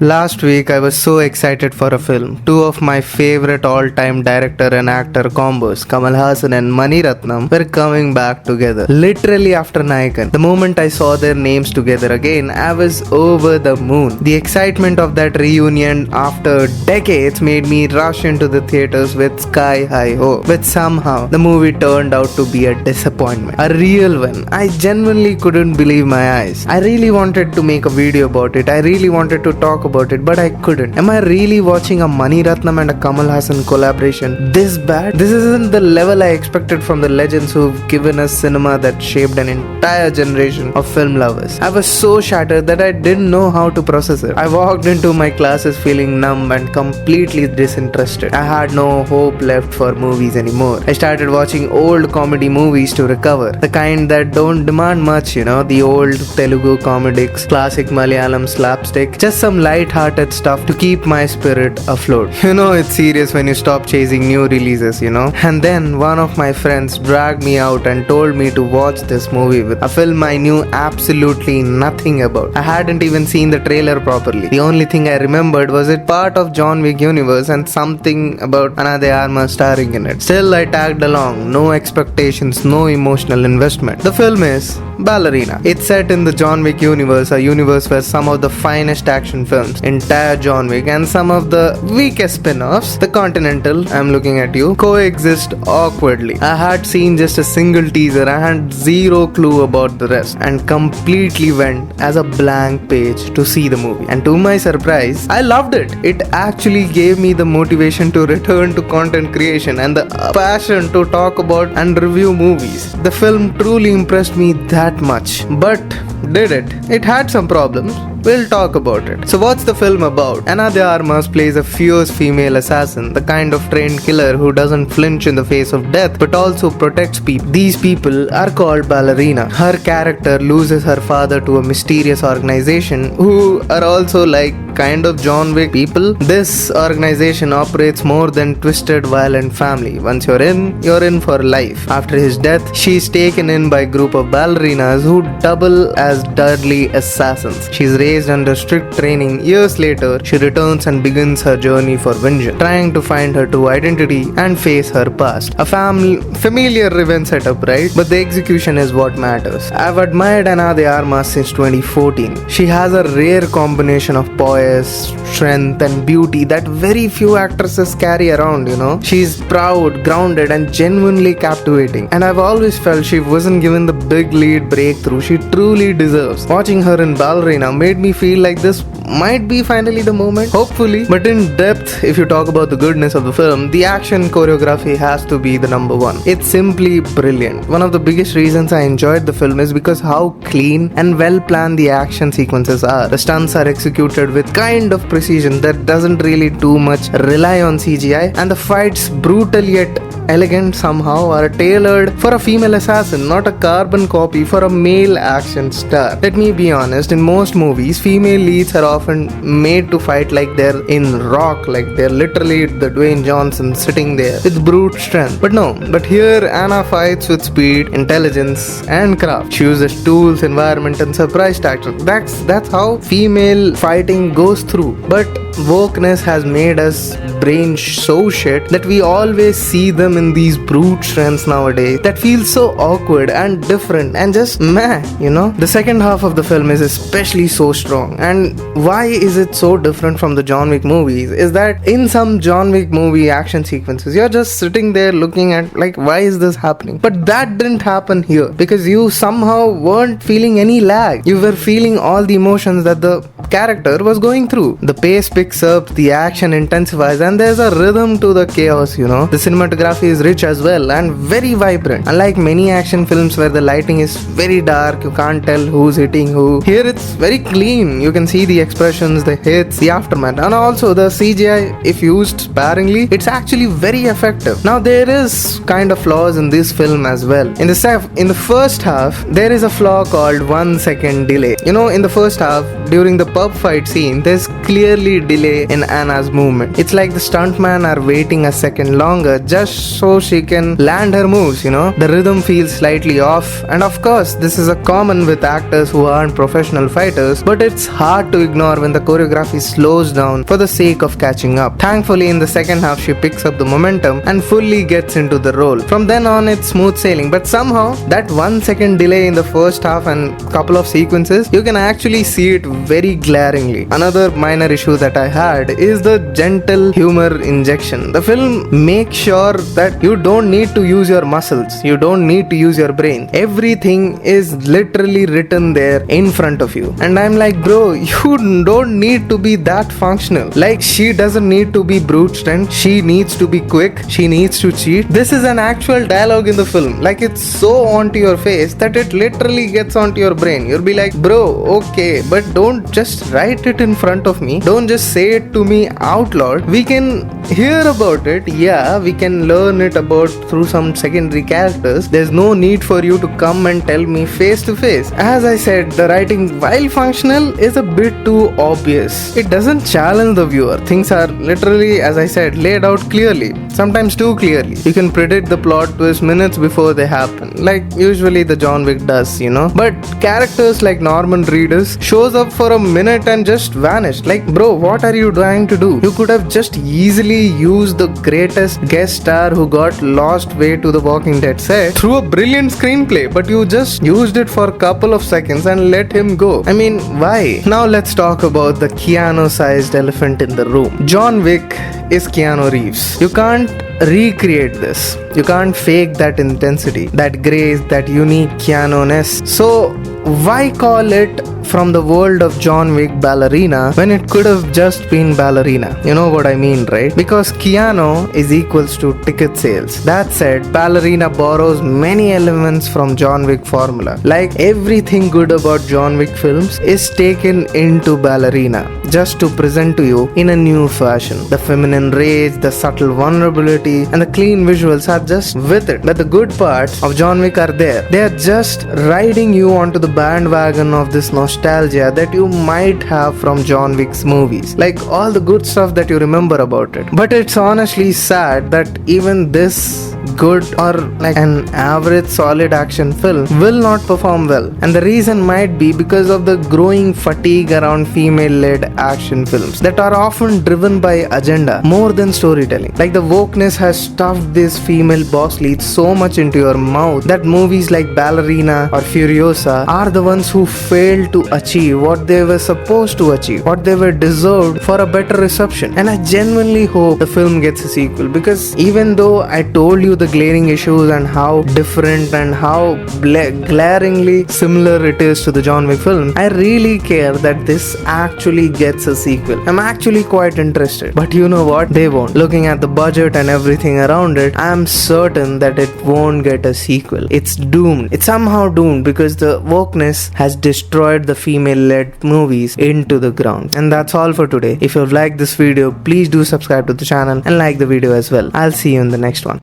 Last week, I was so excited for a film. Two of my favorite all-time director and actor combos, Kamal Haasan and Mani Ratnam, were coming back together. Literally after Nayakan. The moment I saw their names together again, I was over the moon. The excitement of that reunion after decades made me rush into the theaters with sky high hope. But somehow, the movie turned out to be a disappointment. A real one. I genuinely couldn't believe my eyes. I really wanted to make a video about it. I really wanted to talk about it, but I couldn't. Am I really watching a Mani Ratnam and a Kamal Haasan collaboration this bad? This isn't the level I expected from the legends who've given us cinema that shaped an entire generation of film lovers. I was so shattered that I didn't know how to process it. I walked into my classes feeling numb and completely disinterested. I had no hope left for movies anymore. I started watching old comedy movies to recover. The kind that don't demand much, the old Telugu comedics, classic Malayalam slapstick, just some light-hearted stuff to keep my spirit afloat. It's serious when you stop chasing new releases, And then one of my friends dragged me out and told me to watch this movie with a film I knew absolutely nothing about. I hadn't even seen the trailer properly. The only thing I remembered was it part of John Wick universe and something about Ana de Armas starring in it. Still, I tagged along. No expectations, no emotional investment. The film is Ballerina. It's set in the John Wick universe, a universe where some of the finest action films, entire John Wick, and some of the weakest spin-offs, the Continental, I'm looking at you, coexist awkwardly. I had seen just a single teaser. I had zero clue about the rest and completely went as a blank page to see the movie. And to my surprise, I loved it. It actually gave me the motivation to return to content creation and the passion to talk about and review movies. The film truly impressed me that much. But did it? It had some problems. We'll talk about it. So what's the film about? Ana de Armas plays a fierce female assassin, the kind of trained killer who doesn't flinch in the face of death but also protects people. These people are called Ballerina. Her character loses her father to a mysterious organization who are also like kind of John Wick people. This organization operates more than twisted violent family. Once you're in for life. After his death, she's taken in by a group of ballerinas who double as deadly assassins. She's raised under strict training. Years later, she returns and begins her journey for vengeance, trying to find her true identity and face her past. A familiar revenge setup, right? But the execution is what matters. I've admired Ana de Armas since 2014. She has a rare combination of poise, strength and beauty that very few actresses carry around, She's proud, grounded and genuinely captivating. And I've always felt she wasn't given the big lead breakthrough she truly deserves. Watching her in Ballerina made me feel like this might be finally the moment, hopefully. But in depth, if you talk about the goodness of the film, the action choreography has to be the number one. It's simply brilliant. One of the biggest reasons I enjoyed the film is because how clean and well planned the action sequences are. The stunts are executed with kind of precision that doesn't really too much rely on CGI, and the fights, brutal yet elegant somehow, are tailored for a female assassin, not a carbon copy for a male action star. Let me be honest, in most movies, female leads are often made to fight like they're in Rock, like they're literally the Dwayne Johnson sitting there with brute strength. But here Anna fights with speed, intelligence and craft. She uses tools, environment and surprise tactics. That's how female fighting goes through. But wokeness has made us brain so shit that we always see them in these brute strengths nowadays that feels so awkward and different and just meh, The second half of the film is especially so strong. And why is it so different from the John Wick movies is that in some John Wick movie action sequences, you're just sitting there looking at like, why is this happening? But that didn't happen here because you somehow weren't feeling any lag. You were feeling all the emotions that the character was going through. The pace picks up, the action intensifies, and there's a rhythm to the chaos, The cinematography is rich as well and very vibrant. Unlike many action films where the lighting is very dark, you can't tell who's hitting who. Here it's very clean. You can see the expressions, the hits, the aftermath, and also the CGI, if used sparingly, it's actually very effective. Now there is kind of flaws in this film as well. In the first half, there is a flaw called 1 second delay. In the first half, during the pub fight scene, there's clearly delay delay in Anna's movement. It's like the stuntman are waiting a second longer just so she can land her moves, you know. The rhythm feels slightly off, and of course, this is a common with actors who aren't professional fighters, but it's hard to ignore when the choreography slows down for the sake of catching up. Thankfully, in the second half, she picks up the momentum and fully gets into the role. From then on, it's smooth sailing, but somehow, that 1 second delay in the first half and couple of sequences, you can actually see it very glaringly. Another minor issue that I had is the gentle humor injection. The film makes sure that you don't need to use your muscles, you don't need to use your brain. Everything is literally written there in front of you. And I'm like, bro, you don't need to be that functional. Like, she doesn't need to be brute strength, she needs to be quick, she needs to cheat. This is an actual dialogue in the film. Like, it's so onto your face that it literally gets onto your brain. You'll be like, bro, okay, but don't just write it in front of me. Don't just say it to me out loud. We can hear about it, yeah, we can learn it about through some secondary characters. There's no need for you to come and tell me face to face. As I said, the writing, while functional, is a bit too obvious. It doesn't challenge the viewer. Things are literally, as I said, laid out clearly, sometimes too clearly. You can predict the plot twist minutes before they happen, like usually the John Wick does, you know. But characters like Norman Reedus shows up for a minute and just vanished. Like, bro, what are you trying to do? You could have just easily used the greatest guest star who got lost way to the Walking Dead set through a brilliant screenplay, but you just used it for a couple of seconds and let him go. I mean, why? Now let's talk about the Keanu-sized elephant in the room. John Wick is Keanu Reeves. You can't recreate this. You can't fake that intensity, that grace, that unique Keanu-ness. So why call it from the world of John Wick Ballerina when it could have just been Ballerina? You know what I mean, right? Because Keanu is equals to ticket sales. That said, Ballerina borrows many elements from John Wick formula. Like, everything good about John Wick films is taken into Ballerina just to present to you in a new fashion. The feminine rage, the subtle vulnerability, and the clean visuals are just with it. But the good parts of John Wick are there. They are just riding you onto the bandwagon of this nostalgia that you might have from John Wick's movies. Like, all the good stuff that you remember about it. But it's honestly sad that even this good or like an average solid action film will not perform well. And the reason might be because of the growing fatigue around female-led action films that are often driven by agenda more than storytelling. Like, the wokeness has stuffed these female boss leads so much into your mouth that movies like Ballerina or Furiosa are the ones who fail to achieve what they were supposed to achieve, what they were deserved for a better reception. And I genuinely hope the film gets a sequel, because even though I told you the glaring issues and how different and how glaringly similar it is to the John Wick film, I really care that this actually gets a sequel. I'm actually quite interested. But you know what? They won't. Looking at the budget and everything around it, I'm certain that it won't get a sequel. It's doomed. It's somehow doomed because the wokeness has destroyed the female-led movies into the ground. And that's all for today. If you've liked this video, please do subscribe to the channel and like the video as well. I'll see you in the next one.